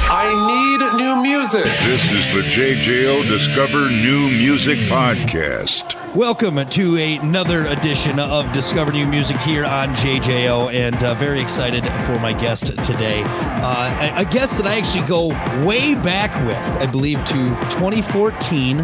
I need new music. This is the JJO Discover New Music Podcast. Welcome to another edition of Discover New Music here on JJO, and very excited for my guest today. A guest that I actually go way back with, I believe, to 2014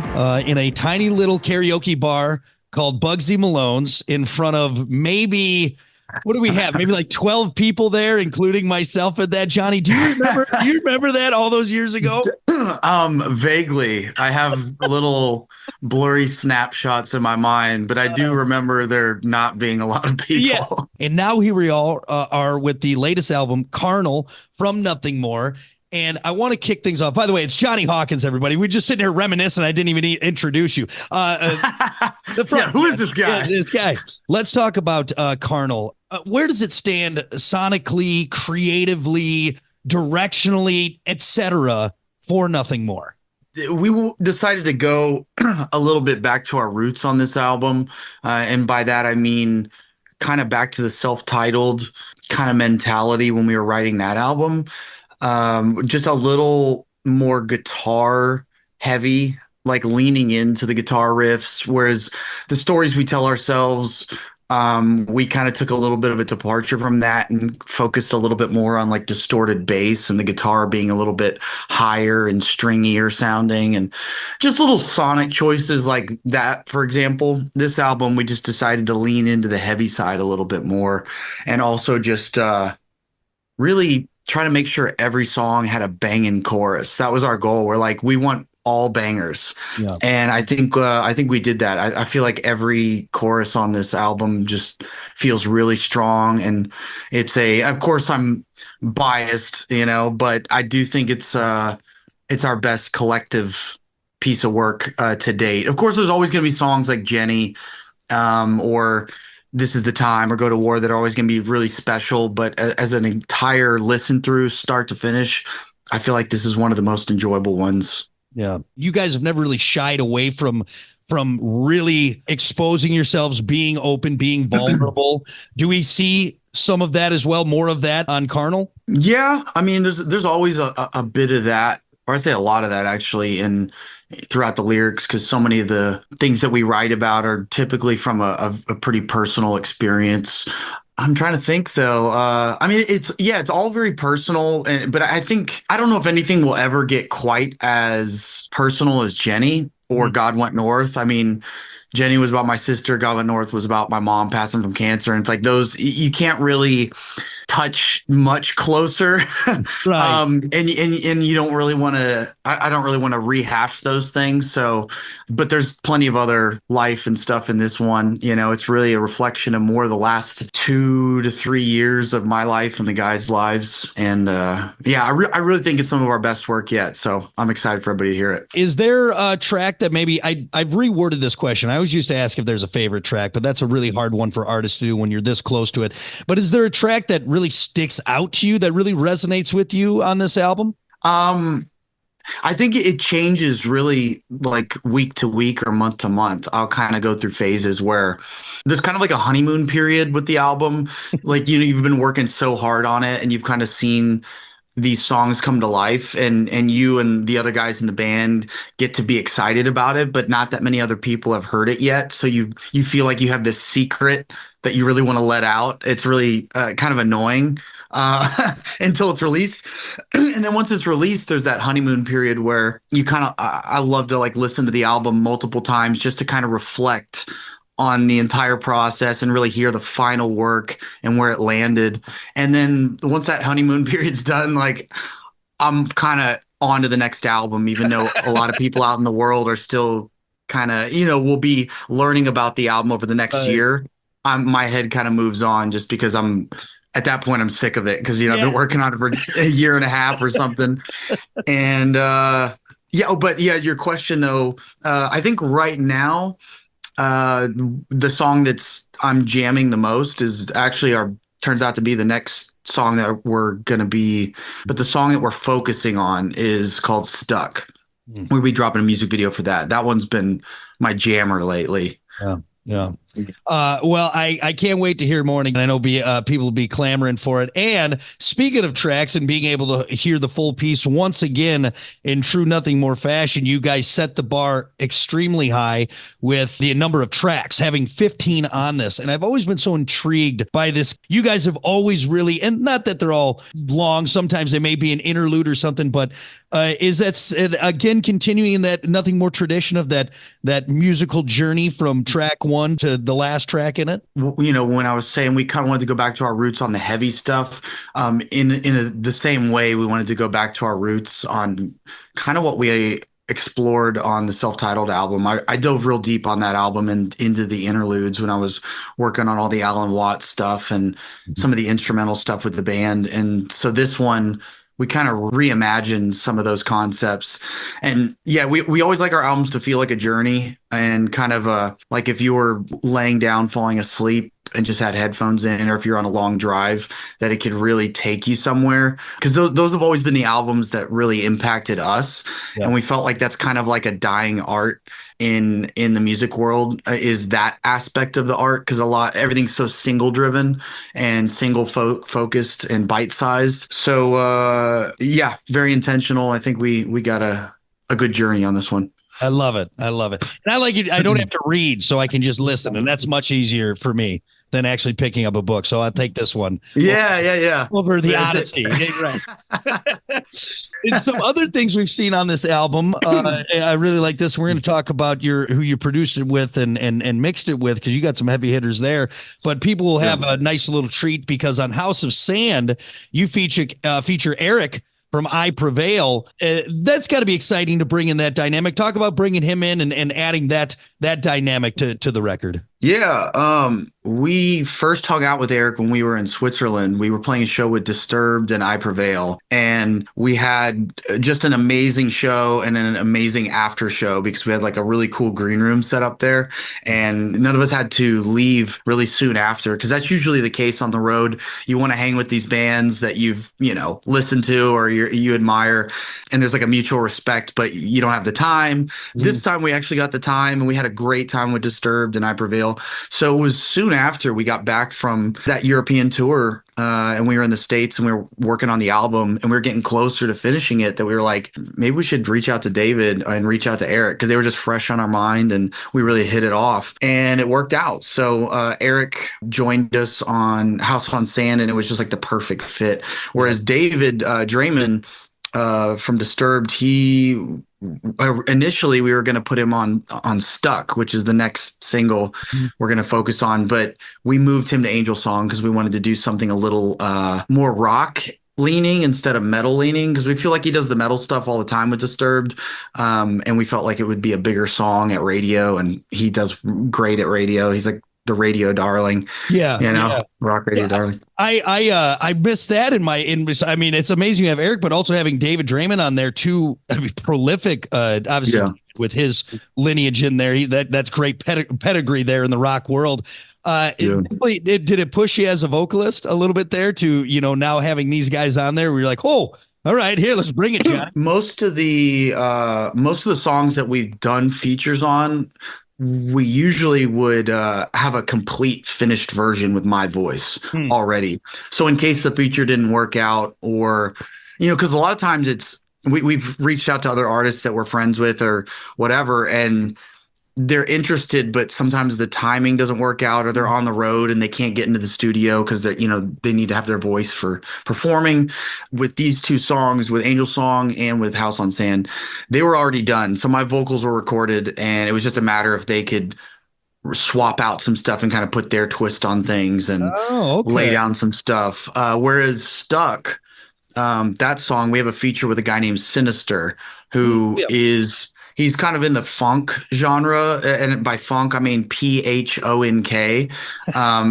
in a tiny little karaoke bar called Bugsy Malone's in front of maybe... What do we have? Maybe like 12 people there, including myself at that. Johnny, do you remember that all those years ago? Vaguely. I have little blurry snapshots in my mind, but I do remember there not being a lot of people. Yeah. And now here we all are with the latest album, Carnal, From Nothing More. And I want to kick things off. By the way, it's Johnny Hawkins, everybody. We're just sitting here reminiscing. I didn't even introduce you. Who is this guy? Yeah, this guy. Let's talk about Carnal. Where does it stand sonically, creatively, directionally, etc. for Nothing More? We decided to go a little bit back to our roots on this album. And by that, I mean kind of back to the self-titled kind of mentality when we were writing that album. Just a little more guitar heavy, like leaning into the guitar riffs, whereas the stories we tell ourselves, we kind of took a little bit of a departure from that and focused a little bit more on like distorted bass and the guitar being a little bit higher and stringier sounding, and just little sonic choices like that. For example, this album, we just decided to lean into the heavy side a little bit more, and also just really try to make sure every song had a banging chorus. That was our goal. We're like, we want all bangers. Yeah. And I think we did that. I feel like every chorus on this album just feels really strong. And of course I'm biased, but I do think it's our best collective piece of work to date. Of course, there's always going to be songs like Jenny, or This Is the Time, or Go to War that are always going to be really special. But as an entire listen through, start to finish, I feel like this is one of the most enjoyable ones. Yeah. You guys have never really shied away from really exposing yourselves, being open, being vulnerable. Do we see some of that as well? More of that on Carnal? Yeah. I mean, there's always a bit of that, or I'd say a lot of that actually throughout the lyrics, because so many of the things that we write about are typically from a pretty personal experience. I'm trying to think though. I mean, it's all very personal, but I don't know if anything will ever get quite as personal as Jenny or God Went North. I mean, Jenny was about my sister. God Went North was about my mom passing from cancer. And it's like those, you can't really touch much closer. Right. And you don't really want to, I don't really want to rehash those things. So, but there's plenty of other life and stuff in this one. It's really a reflection of more of the last 2 to 3 years of my life and the guys' lives. And I really think it's some of our best work yet. So I'm excited for everybody to hear it. Is there a track that maybe I've reworded this question? I always used to ask if there's a favorite track, but that's a really hard one for artists to do when you're this close to it. But is there a track that really sticks out to you, that really resonates with you on this album? I think it changes really like week to week or month to month. I'll kind of go through phases where there's kind of like a honeymoon period with the album. Like, you've been working so hard on it and you've kind of seen these songs come to life, and you and the other guys in the band get to be excited about it, but not that many other people have heard it yet. So you feel like you have this secret that you really want to let out. It's really kind of annoying until it's released. And then once it's released, there's that honeymoon period where you kind of, I love to like listen to the album multiple times just to kind of reflect on the entire process and really hear the final work and where it landed. And then once that honeymoon period's done, like I'm kind of on to the next album, even though a lot of people out in the world are still kind of, will be learning about the album over the next year. My head kind of moves on just because at that point I'm sick of it, because I've been working on it for a year and a half or something. And your question though, I think right now the song I'm jamming the most is actually turns out to be the next song that we're gonna be, but the song that we're focusing on is called Stuck. We'll be dropping a music video for that. That one's been my jammer lately. Yeah. Well, I can't wait to hear more. And I know people will be clamoring for it. And speaking of tracks and being able to hear the full piece once again in true Nothing More fashion, you guys set the bar extremely high with the number of tracks, having 15 on this. And I've always been so intrigued by this. You guys have always really, and not that they're all long, sometimes they may be an interlude or something, but is that again continuing that Nothing More tradition of that musical journey from track one to the last track in it? You know, when I was saying we kind of wanted to go back to our roots on the heavy stuff, in the same way we wanted to go back to our roots on kind of what we explored on the self-titled album. I dove real deep on that album and into the interludes when I was working on all the Alan Watts stuff and some of the instrumental stuff with the band. And so this one, we kind of reimagined some of those concepts. And yeah, we always like our albums to feel like a journey and kind of like if you were laying down, falling asleep and just had headphones in, or if you're on a long drive, that it could really take you somewhere. Because those have always been the albums that really impacted us. Yeah. And we felt like that's kind of like a dying art in the music world, is that aspect of the art, because everything's so single driven and single focused and bite sized. So yeah, very intentional. I think we got a good journey on this one. I love it. I love it. And I like it. I don't have to read, so I can just listen, and that's much easier for me than actually picking up a book. So I'll take this one. Yeah. Over the Odyssey. Right. And some other things we've seen on this album. I really like this. We're going to talk about who you produced it with and mixed it with, because you got some heavy hitters there. But people will have a nice little treat, because on House of Sand, you feature Eric from I Prevail. That's got to be exciting to bring in that dynamic. Talk about bringing him in and adding that dynamic to the record. Yeah, we first hung out with Eric when we were in Switzerland. We were playing a show with Disturbed and I Prevail, and we had just an amazing show and an amazing after show, because we had like a really cool green room set up there, and none of us had to leave really soon after, because that's usually the case on the road. You want to hang with these bands that you've listened to or you admire, and there's like a mutual respect, but you don't have the time. This time we actually got the time, and we had a great time with Disturbed and I Prevail. So it was soon after we got back from that European tour, and we were in the States, and we were working on the album, and we were getting closer to finishing it, that we were like, maybe we should reach out to David and reach out to Eric, because they were just fresh on our mind, and we really hit it off, and it worked out. So Eric joined us on House on Sand, and it was just like the perfect fit. Whereas David Draymond from Disturbed, initially we were going to put him on Stuck, which is the next single we're going to focus on, but we moved him to Angel Song because we wanted to do something a little more rock leaning instead of metal leaning, because we feel like he does the metal stuff all the time with Disturbed, and we felt like it would be a bigger song at radio, and he does great at radio. He's like the radio darling. Rock radio darling. I missed that I mean, it's amazing you have Eric, but also having David Draymond on there too. I mean, prolific, obviously with his lineage in there. That's great pedigree there in the rock world. Did it push you as a vocalist a little bit there to, now having these guys on there where you're like, oh, all right, here, let's bring it, John. Most of the songs that we've done features on, we usually would have a complete finished version with my voice already. So in case the feature didn't work out, or, because a lot of times we've reached out to other artists that we're friends with or whatever, and they're interested, but sometimes the timing doesn't work out, or they're on the road and they can't get into the studio because they need to have their voice for performing. With these two songs, with Angel Song and with House on Sand, they were already done. So my vocals were recorded, and it was just a matter if they could swap out some stuff and kind of put their twist on things and lay down some stuff. Whereas Stuck, that song, we have a feature with a guy named Sinister, who he's kind of in the funk genre, and by funk I mean PHONK.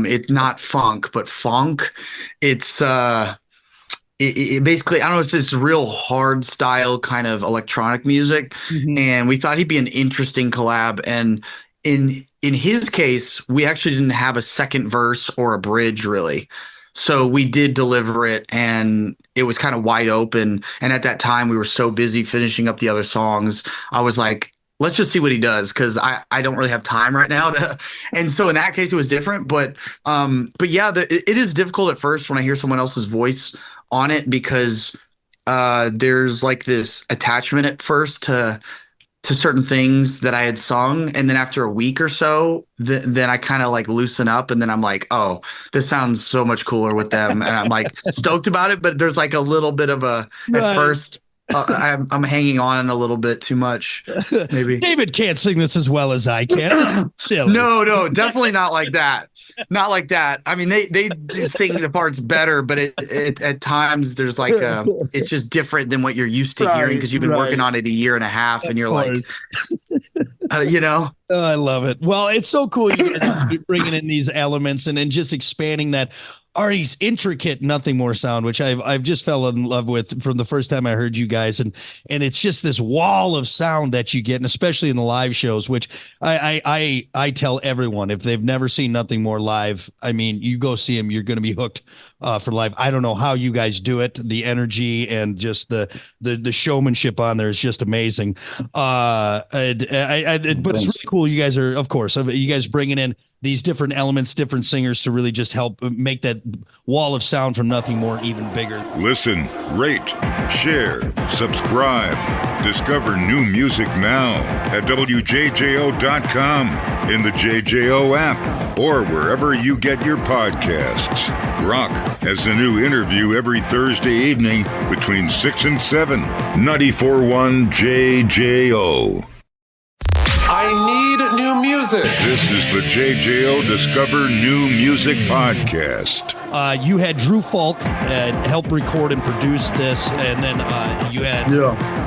It's not funk, but funk. It's it basically, I don't know, it's this real hard style kind of electronic music, and we thought he'd be an interesting collab. And in his case, we actually didn't have a second verse or a bridge really. So we did deliver it, and it was kind of wide open. And at that time, we were so busy finishing up the other songs. I was like, let's just see what he does, because I don't really have time right now to. And so in that case, it was different. But yeah, it is difficult at first when I hear someone else's voice on it, because there's like this attachment at first to certain things that I had sung. And then after a week or so, then I kind of like loosen up, and then I'm like, oh, this sounds so much cooler with them. And I'm like stoked about it. But there's like a little bit of at first, I'm hanging on a little bit too much, maybe. David can't sing this as well as I can. Silly. No, definitely not like that. Not like that. I mean, they sing the parts better, but it at times there's like it's just different than what you're used to hearing, because you've been working on it a year and a half, and you're like, Oh, I love it. Well, it's so cool you're bringing in these elements and just expanding that Ari's intricate Nothing More sound, which I've just fell in love with from the first time I heard you guys, and it's just this wall of sound that you get, and especially in the live shows, which I tell everyone, if they've never seen Nothing More live, I mean, you go see them, you're going to be hooked for live. I don't know how you guys do it. The energy and just the showmanship on there is just amazing. But it's really cool. You guys are, of course, you guys bringing in these different elements, different singers to really just help make that wall of sound from Nothing More even bigger. Listen, rate, share, subscribe. Discover new music now at WJJO.com, in the JJO app, or wherever you get your podcasts. Rock has a new interview every Thursday evening between 6 and 7. 94.1 JJO. I need new music. This is the JJO Discover New Music Podcast. You had Drew Falk help record and produce this, and then you had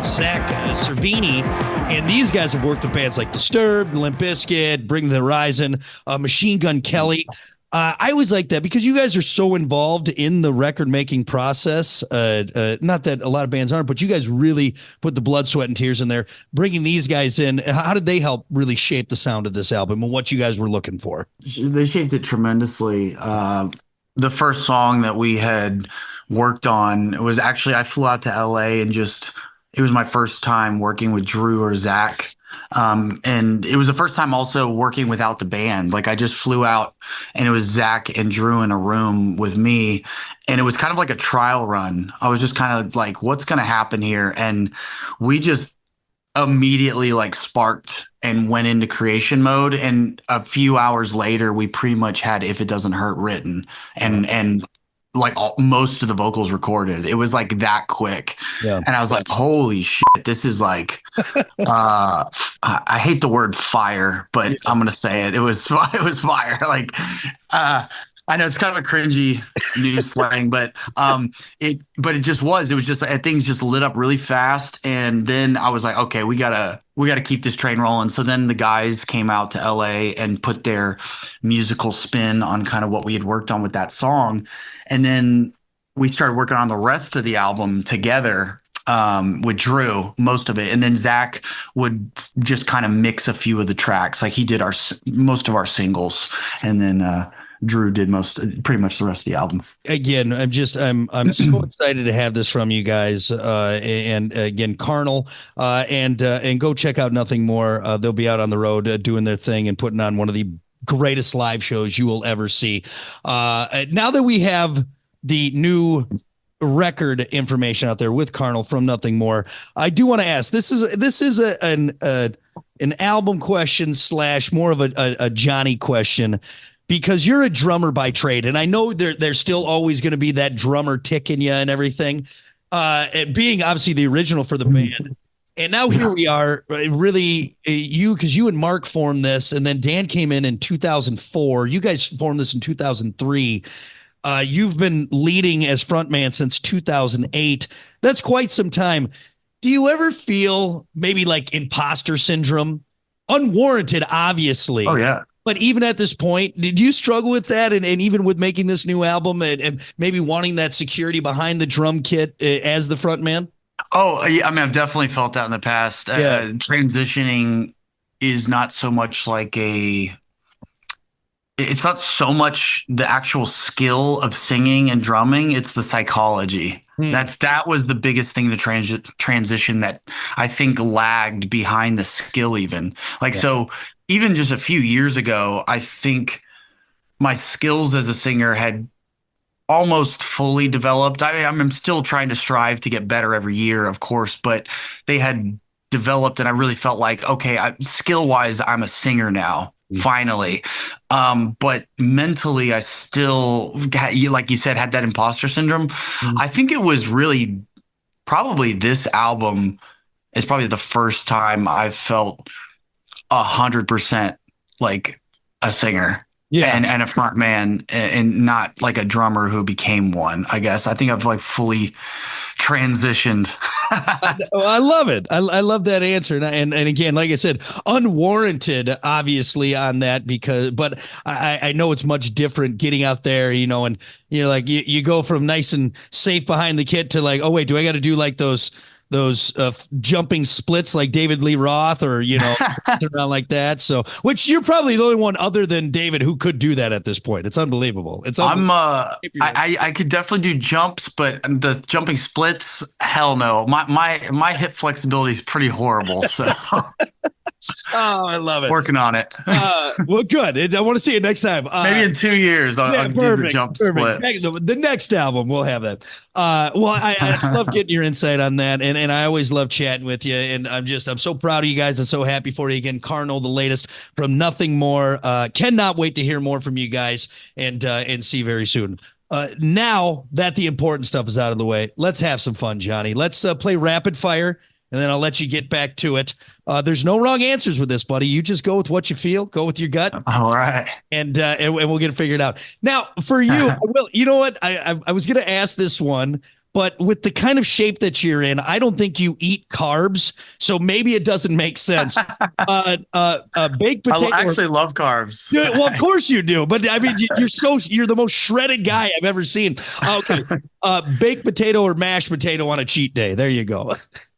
Zach Cervini, and these guys have worked with bands like Disturbed, Limp Bizkit, Bring the Horizon, Machine Gun Kelly. I always like that because you guys are so involved in the record making process. Not that a lot of bands aren't, but you guys really put the blood, sweat, and tears in there. Bringing these guys in, how did they help really shape the sound of this album and what you guys were looking for? They shaped it tremendously. The first song that we had worked on was actually, I flew out to LA and it was my first time working with Drew or Zach. And it was the first time also working without the band. Like, I just flew out and it was Zach and Drew in a room with me, and it was kind of like a trial run. I was just kind of like, what's going to happen here? And we just immediately like sparked and went into creation mode. And a few hours later, we pretty much had If It Doesn't Hurt written and like most of the vocals recorded. It was like that quick. Yeah. And I was like, holy shit, this is like, I hate the word fire, but I'm going to say it. It was fire. Like, I know it's kind of a cringy new slang, but it just was. It was just things just lit up really fast, and then I was like, okay, we gotta keep this train rolling. So then the guys came out to LA and put their musical spin on kind of what we had worked on with that song, and then we started working on the rest of the album together. With Drew, most of it, and then Zach would just kind of mix a few of the tracks. Like, he did most of our singles, and then Drew did pretty much the rest of the album. Again, I'm so excited to have this from you guys. And again, Carnal, and go check out Nothing More. They'll be out on the road doing their thing and putting on one of the greatest live shows you will ever see. Now that we have the new record information out there with Carnal from Nothing More, I do want to ask, this is an album question / more of a Johnny question, because you're a drummer by trade, and I know there's still always going to be that drummer tick in you and everything, and being obviously the original for the band. And now here we are, really, because you and Mark formed this, and then Dan came in 2004. You guys formed this in 2003. You've been leading as frontman since 2008. That's quite some time. Do you ever feel maybe like imposter syndrome? Unwarranted, obviously. Oh, yeah. But even at this point, did you struggle with that? And even with making this new album and maybe wanting that security behind the drum kit as the frontman? Oh, yeah. I mean, I've definitely felt that in the past. Yeah. Transitioning is not so much like it's not so much the actual skill of singing and drumming. It's the psychology. That was the biggest thing to transition that I think lagged behind the skill even. Like, so even just a few years ago, I think my skills as a singer had almost fully developed. I'm still trying to strive to get better every year, of course, but they had developed, and I really felt like, okay, skill wise, I'm a singer now. Finally. But mentally, I still got, like you said, had that imposter syndrome. I think it was really probably this album is probably the first time I felt 100% like a singer. Yeah. And a front man, and not like a drummer who became one, I guess. I think I've like fully transitioned. I love it. I love that answer. And again, like I said, unwarranted, obviously, on that, but I know it's much different getting out there, and you're like, you go from nice and safe behind the kit to like, oh, wait, do I got to do like those jumping splits like David Lee Roth or, around like that. So, which you're probably the only one other than David who could do that at this point. It's unbelievable. I could definitely do jumps, but the jumping splits, hell no. My hip flexibility is pretty horrible. So oh, I love it. Working on it. Well, good. I want to see it next time. Maybe in 2 years, I'll do the jump splits. The next album, we'll have that. Well, I love getting your insight on that, and I always love chatting with you. And I'm so proud of you guys and so happy for you again. Carnal, the latest from Nothing More. Cannot wait to hear more from you guys and see you very soon. Now that the important stuff is out of the way, let's have some fun, Johnny. Let's play rapid fire. And then I'll let you get back to it. There's no wrong answers with this, buddy. You just go with what you feel. Go with your gut. All right. And we'll get it figured out. Now, for you, you know what? I was going to ask this one, but with the kind of shape that you're in, I don't think you eat carbs. So maybe it doesn't make sense. Baked potato. I actually love carbs. Well, of course you do. But I mean, you're the most shredded guy I've ever seen. Okay. Baked potato or mashed potato on a cheat day. There you go.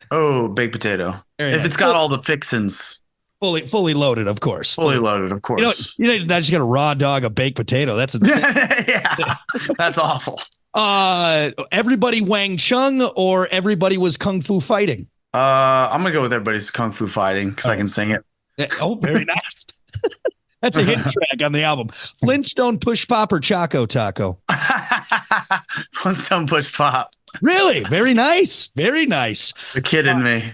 Oh, baked potato. If it's got all the fixins. Fully loaded, of course. Fully loaded, of course. You not just gonna raw dog a baked potato. That's insane. Yeah, that's awful. Everybody Wang Chung or everybody was Kung Fu Fighting? I'm gonna go with everybody's Kung Fu Fighting because I can sing it. Oh, very nice. That's a hit track on the album. Flintstone Push Pop or Choco Taco? Flintstone Push Pop. Really? Very nice. Very nice. The kid in me.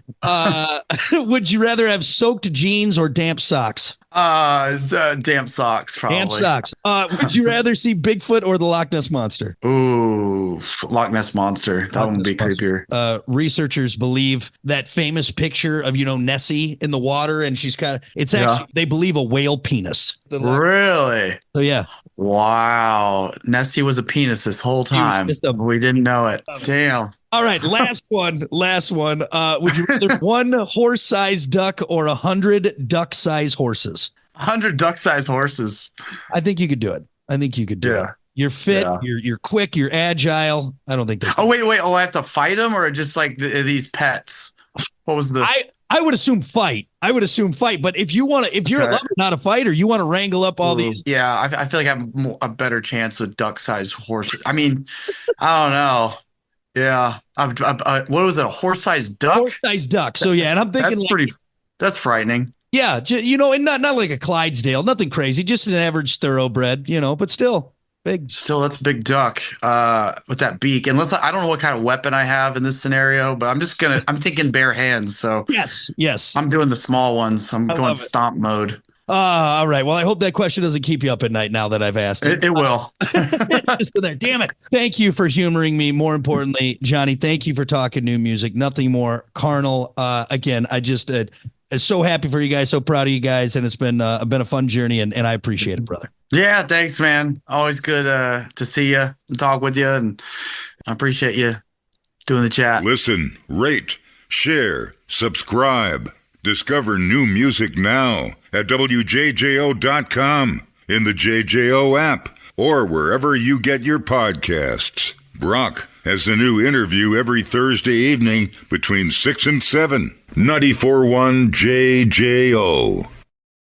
Would you rather have soaked jeans or damp socks? Damp socks, probably. Damp socks. Would you rather see Bigfoot or the Loch Ness Monster? Ooh, Loch Ness Monster. That one would be creepier. Researchers believe that famous picture of, Nessie in the water, and she's it's actually, they believe, a whale penis. Really? So, yeah. Wow. Nessie was a penis this whole time. We didn't know it. Damn. All right. Last one. Would you rather one horse-sized duck or 100 duck-sized horses? 100 duck-sized horses. I think you could do it. it. You're fit. Yeah. You're quick. You're agile. I don't think that's. Oh, wait. Oh, I have to fight them or just like these pets? What was the. I would assume fight. But if you're a lover, not a fighter, you want to wrangle up all these. Yeah, I feel like I have a better chance with duck-sized horses. I mean, I don't know. Yeah. What was it? A horse-sized duck? Horse-sized duck. So, yeah. And I'm thinking that's frightening. Yeah. And not like a Clydesdale, nothing crazy, just an average thoroughbred, but still big. Still, that's a big duck with that beak. Unless I don't know what kind of weapon I have in this scenario, but I'm thinking bare hands. So yes. I'm doing the small ones. I'm going stomp mode. All right. Well, I hope that question doesn't keep you up at night now that I've asked it. It will. Damn it. Thank you for humoring me. More importantly, Johnny, thank you for talking new music. Nothing More. Carnal. Again, I just so happy for you guys. So proud of you guys. And it's been a fun journey, and I appreciate it, brother. Yeah. Thanks, man. Always good to see you and talk with you. And I appreciate you doing the chat. Listen, rate, share, subscribe. Discover new music now at WJJO.com, in the JJO app, or wherever you get your podcasts. Brock has a new interview every Thursday evening between 6 and 7. 94.1 JJO.